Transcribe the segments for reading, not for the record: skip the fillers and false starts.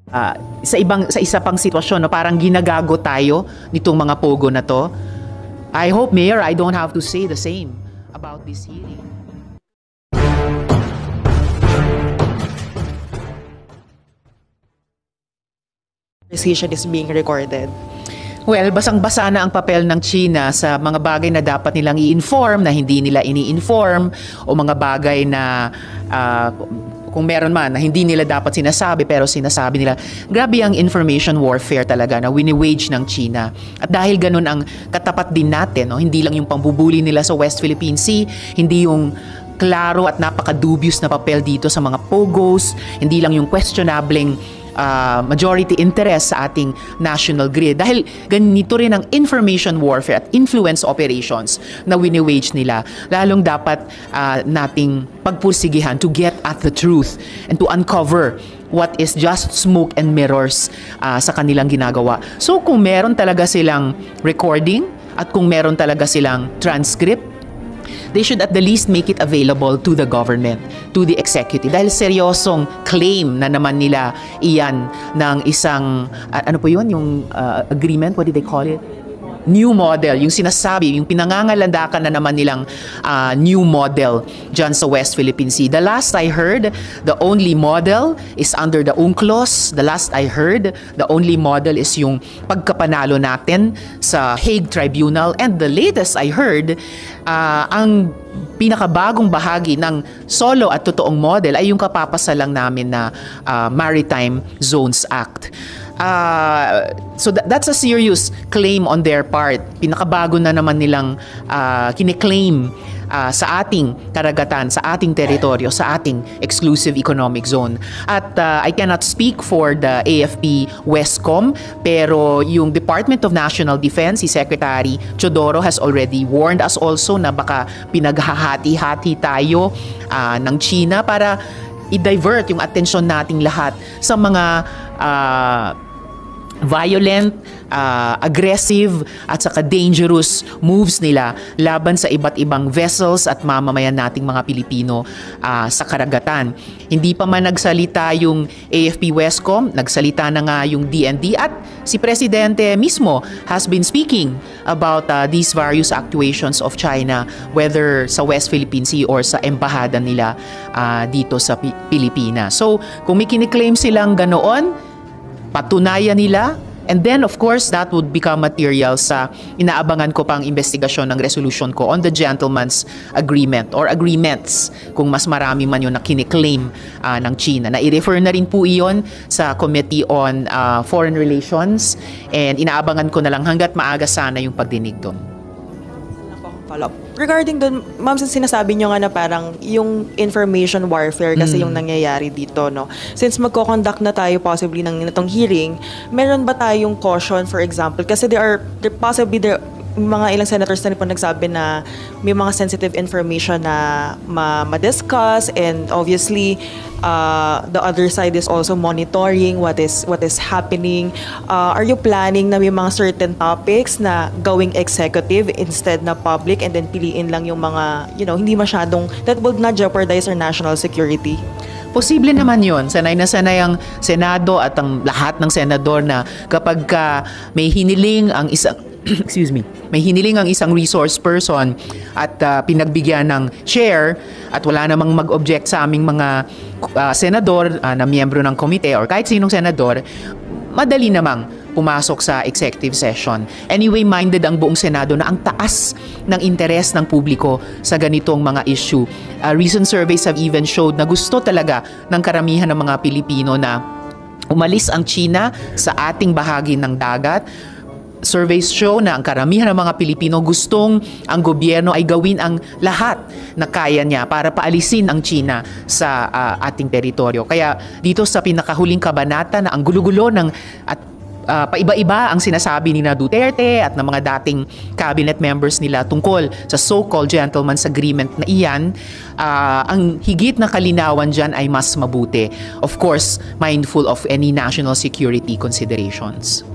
sa isa pang sitwasyon, no, parang ginagago tayo nitong mga pogo na to. I hope, Mayor, I don't have to say the same about this hearing. Conversation is being recorded. Well, basang-basa na ang papel ng China sa mga bagay na dapat nilang i-inform na hindi nila ini-inform, o mga bagay na kung meron man na hindi nila dapat sinasabi pero sinasabi nila. Grabe ang information warfare talaga na wini-wage ng China. At dahil ganun ang katapat din natin, no, hindi lang yung pambubuli nila sa West Philippine Sea, hindi yung klaro at napaka-dubious na papel dito sa mga pogos, hindi lang yung questionableng majority interest sa ating national grid. Dahil ganito rin ang information warfare at influence operations na wini-wage nila. Lalong dapat nating pagpursigihan to get at the truth and to uncover what is just smoke and mirrors sa kanilang ginagawa. So kung meron talaga silang recording at kung meron talaga silang transcript, they should at the least make it available to the government, to the executive. Dahil seryosong claim na naman nila iyan ng isang, ano po yun, yung agreement, what did they call it? New model, yung sinasabi, yung pinangangalandakan na naman nilang new model dyan sa West Philippine Sea. The last I heard, the only model is under the UNCLOS. The last I heard, the only model is yung pagkapanalo natin sa Hague Tribunal. And the latest I heard, ang pinakabagong bahagi ng solo at totoong model ay yung kapapasalang namin na Maritime Zones Act. So that's a serious claim on their part. Pinakabago na naman nilang kiniklaim sa ating karagatan, sa ating teritoryo, sa ating exclusive economic zone. At I cannot speak for the AFP Westcom, pero yung Department of National Defense, si Secretary Chodoro has already warned us also na baka pinaghahati-hati tayo ng China para i-divert yung atensyon nating lahat sa mga violent, aggressive at saka dangerous moves nila laban sa iba't ibang vessels at mamamayan nating mga Pilipino sa karagatan. Hindi pa man nagsalita yung AFP Westcom, nagsalita na nga yung DND at si Presidente mismo has been speaking about these various actuations of China, whether sa West Philippine Sea or sa embahada nila dito sa Pilipinas. So kung may kiniklaim silang ganoon, patunayan nila, and then of course that would become material sa inaabangan ko pang investigasyon ng resolution ko on the gentleman's agreement or agreements, kung mas marami man yun na kiniklaim ng China. Na i-refer na rin po iyon sa Committee on Foreign Relations, and inaabangan ko na lang hanggat maaga sana yung pagdinig doon. Follow-up. Regarding dun, ma'am, sinasabi nyo nga na parang yung information warfare kasi yung nangyayari dito, no? Since magko-conduct na tayo possibly ng itong hearing, meron ba tayong caution, for example? Kasi there mga ilang senators na po nagsabi na may mga sensitive information na ma-discuss, and obviously the other side is also monitoring what is happening. Are you planning na may mga certain topics na gawing executive instead na public, and then piliin lang yung mga, hindi masyadong, that would not jeopardize our national security? Posible naman yun. Sanay na sanay ang Senado at ang lahat ng senador na kapag may hiniling ang isang may hiniling ang isang resource person at pinagbigyan ng chair at wala namang mag-object sa aming mga senador na miyembro ng komite or kahit sinong senador, madali namang pumasok sa executive session. Anyway, minded ang buong Senado na ang taas ng interes ng publiko sa ganitong mga issue. Recent surveys have even showed na gusto talaga ng karamihan ng mga Pilipino na umalis ang China sa ating bahagi ng dagat. Surveys show na ang karamihan ng mga Pilipino gustong ang gobyerno ay gawin ang lahat na kaya niya para paalisin ang China sa ating teritoryo. Kaya dito sa pinakahuling kabanata na ang gulo-gulo at paiba-iba ang sinasabi ni Duterte at ng mga dating cabinet members nila tungkol sa so-called gentleman's agreement na iyan, ang higit na kalinawan dyan ay mas mabuti. Of course, mindful of any national security considerations.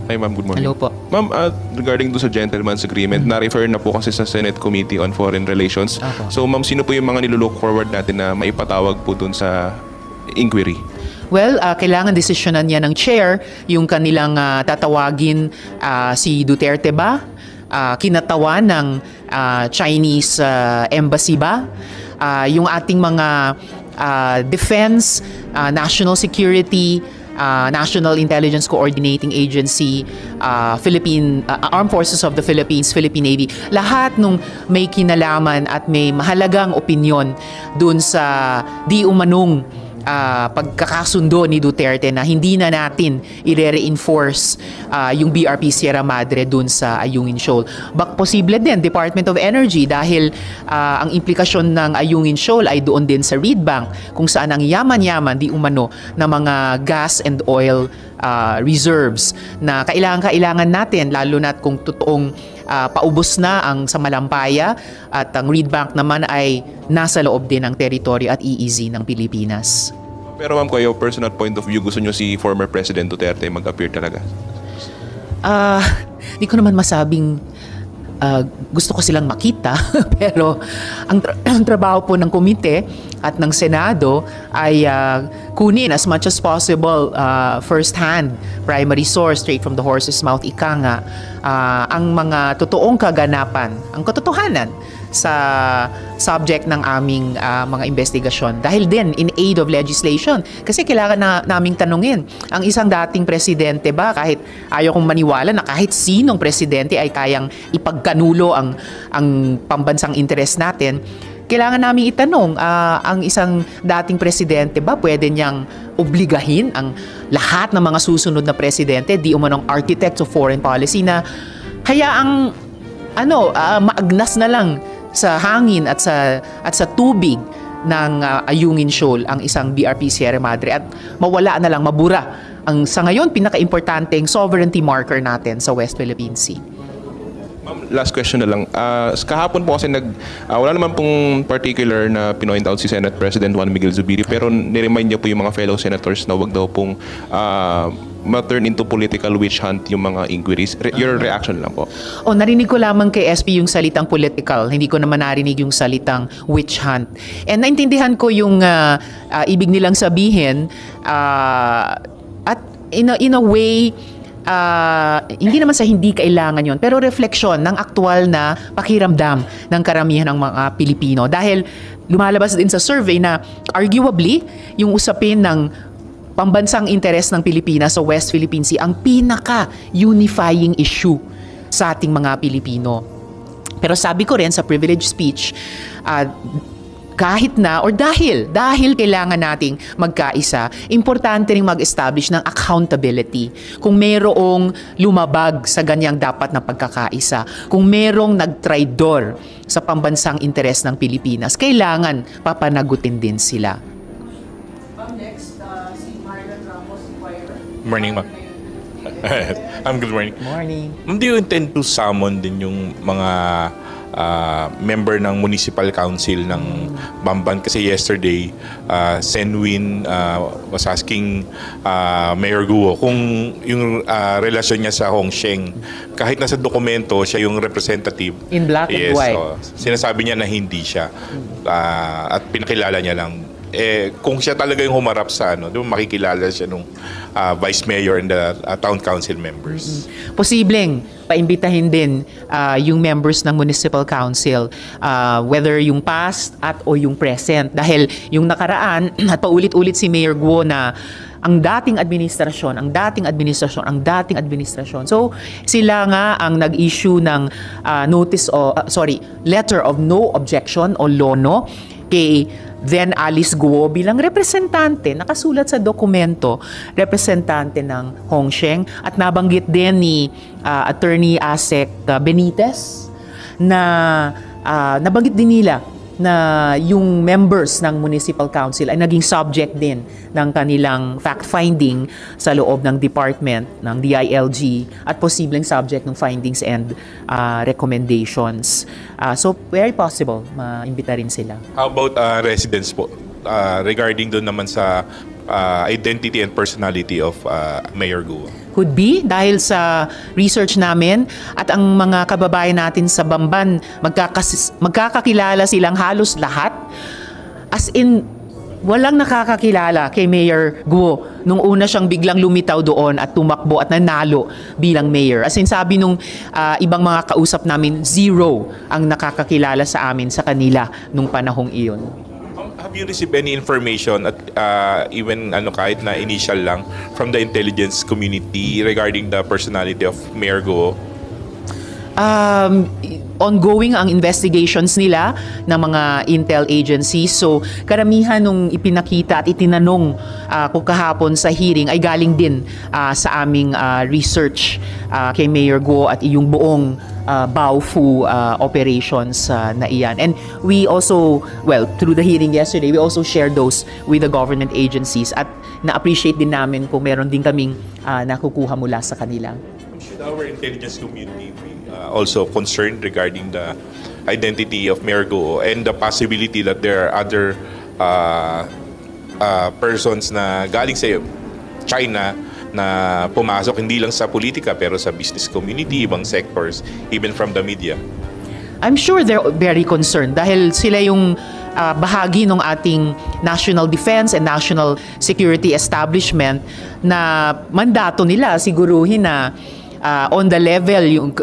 Hi ma'am, good morning. Hello po. Ma'am, regarding do sa gentleman's agreement, na-refer na po kasi sa Senate Committee on Foreign Relations. Apo. So ma'am, sino po yung mga nilulook forward natin na maipatawag po dun sa inquiry? Well, kailangan desisyonan niya ng chair yung kanilang tatawagin si Duterte ba? Kinatawan ng Chinese embassy ba? Yung ating mga defense, national security, National Intelligence Coordinating Agency, Armed Forces of the Philippines, Philippine Navy, lahat nung may kinalaman at may mahalagang opinyon dun sa di umanong pagkakasundo ni Duterte na hindi na natin i-reinforce yung BRP Sierra Madre dun sa Ayungin Shoal. Bak posible din Department of Energy dahil ang implikasyon ng Ayungin Shoal ay doon din sa Reed Bank kung saan ang yaman-yaman di umano na mga gas and oil reserves na kailangan natin lalo na't kung totoong paubos na ang sa Malampaya at ang Reed Bank naman ay nasa loob din ng teritoryo at EEZ ng Pilipinas. Pero ma'am, kayo, personal point of view, gusto nyo si former President Duterte mag-appear talaga? Di ko naman masabing gusto ko silang makita pero ang trabaho po ng komite at ng Senado ay kunin as much as possible first-hand, primary source, straight from the horse's mouth, ika nga, ang mga totoong kaganapan, ang katotohanan sa subject ng aming mga investigasyon. Dahil din in aid of legislation. Kasi kailangan naming tanungin, ang isang dating presidente ba, kahit ayaw kong maniwala na kahit sinong presidente ay kayang ipagkanulo ang pambansang interes natin, kailangan namin itanong, ang isang dating presidente ba pwede niyang obligahin ang lahat ng mga susunod na presidente, di umanong architects of foreign policy na hayaang maagnas na lang sa hangin at sa tubig ng Ayungin Shoal ang isang BRP Sierra Madre at mawala na lang, mabura ang sa ngayon pinaka-importanteng sovereignty marker natin sa West Philippine Sea. Last question na lang. Kahapon po kasi wala naman pong particular na pinoint out si Senate President Juan Miguel Zubiri pero niremind niya po yung mga fellow senators na wag daw pong ma-turn into political witch hunt yung mga inquiries. Your reaction lang po. Narinig ko lamang kay SP yung salitang political. Hindi ko naman narinig yung salitang witch hunt. And naintindihan ko yung ibig nilang sabihin at in a way hindi naman sa hindi kailangan yon pero refleksyon ng aktual na pakiramdam ng karamihan ng mga Pilipino dahil lumalabas din sa survey na arguably yung usapin ng pambansang interes ng Pilipinas sa West Philippine Sea ang pinaka-unifying issue sa ating mga Pilipino. Pero sabi ko rin sa privilege speech, kahit na or dahil kailangan nating magkaisa, importante ring mag-establish ng accountability. Kung mayroong lumabag sa ganyang dapat na pagkakaisa, kung mayroong nagtraidor sa pambansang interes ng Pilipinas, kailangan papanagutin din sila. Next, si Marlon Ramos, Morning, ma'am. Good morning. Morning. Do you intend to summon din yung mga member ng Municipal Council ng Bamban? Kasi yesterday, Senwin was asking Mayor Guo kung yung relasyon niya sa Hongsheng. Kahit nasa dokumento, siya yung representative. In black and white. Sinasabi niya na hindi siya. At pinakilala niya lang. Kung siya talaga yung humarap sa makikilala siya nung vice mayor and the town council members. Posibleng paimbitahin din yung members ng municipal council, whether yung past at o yung present, dahil yung nakaraan at paulit-ulit si Mayor Guo na ang dating administrasyon. So sila nga ang nag-issue ng letter of no objection o LONO kay then Alice Guo bilang representante, nakasulat sa dokumento, representante ng Hongsheng, at nabanggit din ni Attorney Asek Benitez na nabanggit din nila na yung members ng municipal council ay naging subject din ng kanilang fact-finding sa loob ng department ng DILG at posibleng subject ng findings and recommendations. So, very possible, maimbita rin sila. How about residents po? regarding doon naman sa identity and personality of Mayor Guo? Could be dahil sa research namin at ang mga kababayan natin sa Bamban magkakakilala silang halos lahat. As in, walang nakakakilala kay Mayor Guo nung una siyang biglang lumitaw doon at tumakbo at nanalo bilang mayor. As in, sabi nung ibang mga kausap namin, zero ang nakakakilala sa amin sa kanila nung panahong iyon. Have you received any information at even kahit na initial lang from the intelligence community regarding the personality of Mayor Guo? Ongoing ang investigations nila ng mga intel agencies. So, karamihan nung ipinakita at itinanong ko kahapon sa hearing ay galing din sa aming research kay Mayor Guo at yung buong Baofu operations na iyan. And we also, through the hearing yesterday, we also shared those with the government agencies at na-appreciate din namin kung meron din kaming nakukuha mula sa kanila. Should our intelligence community be also concerned regarding the identity of Mayor Guo and the possibility that there are other persons na galing sa China na pumasok hindi lang sa politika pero sa business community, ibang sectors, even from the media? I'm sure they're very concerned dahil sila yung bahagi ng ating national defense and national security establishment na mandato nila siguruhin na on the level yung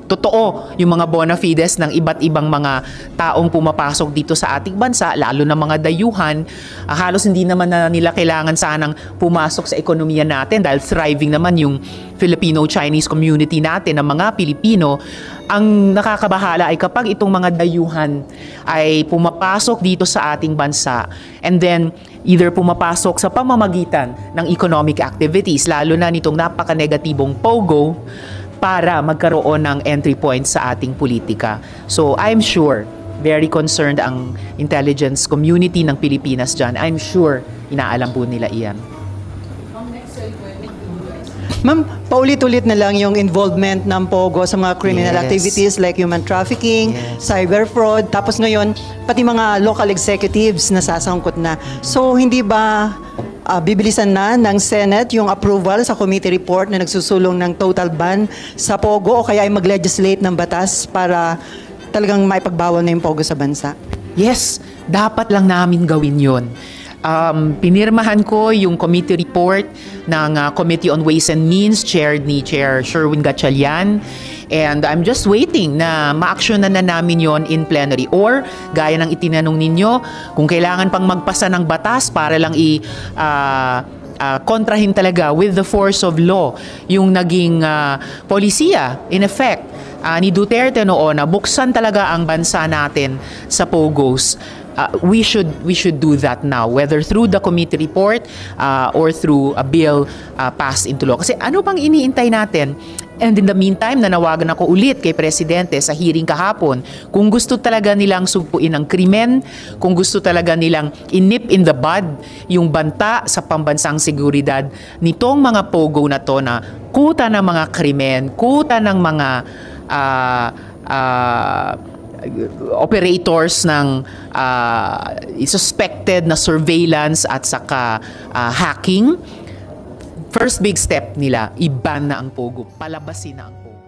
totoo yung mga bona fides ng iba't ibang mga taong pumapasok dito sa ating bansa, lalo na mga dayuhan. Halos hindi naman na nila kailangan sanang pumasok sa ekonomiya natin dahil thriving naman yung Filipino-Chinese community natin ng mga Pilipino. Ang nakakabahala ay kapag itong mga dayuhan ay pumapasok dito sa ating bansa and then either pumapasok sa pamamagitan ng economic activities, lalo na nitong napaka-negatibong POGO, para magkaroon ng entry point sa ating politika. So I'm sure, very concerned ang intelligence community ng Pilipinas dyan. I'm sure, inaalam po nila iyan. Ma'am, paulit-ulit na lang yung involvement ng POGO sa mga criminal Yes. activities like human trafficking, Yes. cyber fraud, tapos ngayon, pati mga local executives nasasangkot na. So, hindi ba bibilisan na ng Senate yung approval sa committee report na nagsusulong ng total ban sa POGO o kaya ay mag-legislate ng batas para talagang maipagbawal na yung POGO sa bansa? Yes, dapat lang namin gawin yun. Pinirmahan ko yung committee report ng Committee on Ways and Means chaired ni Chair Sherwin Gatchalian, and I'm just waiting na ma-actionan na namin yon in plenary or gaya ng itinanong ninyo kung kailangan pang magpasa ng batas para lang kontrahin talaga with the force of law yung naging polisiya in effect ni Duterte noon na buksan talaga ang bansa natin sa POGOs. We should do that now, whether through the committee report or through a bill passed into law. Kasi ano pang iniintay natin? And in the meantime, nanawagan ako ulit kay Presidente sa hearing kahapon, kung gusto talaga nilang sugpuin ang krimen, kung gusto talaga nilang inip in the bud yung banta sa pambansang seguridad nitong mga POGO na to na kuta ng mga krimen, kuta ng mga operators ng suspected na surveillance at saka hacking. First big step nila, i-ban na ang POGO, palabasin na ang POGO.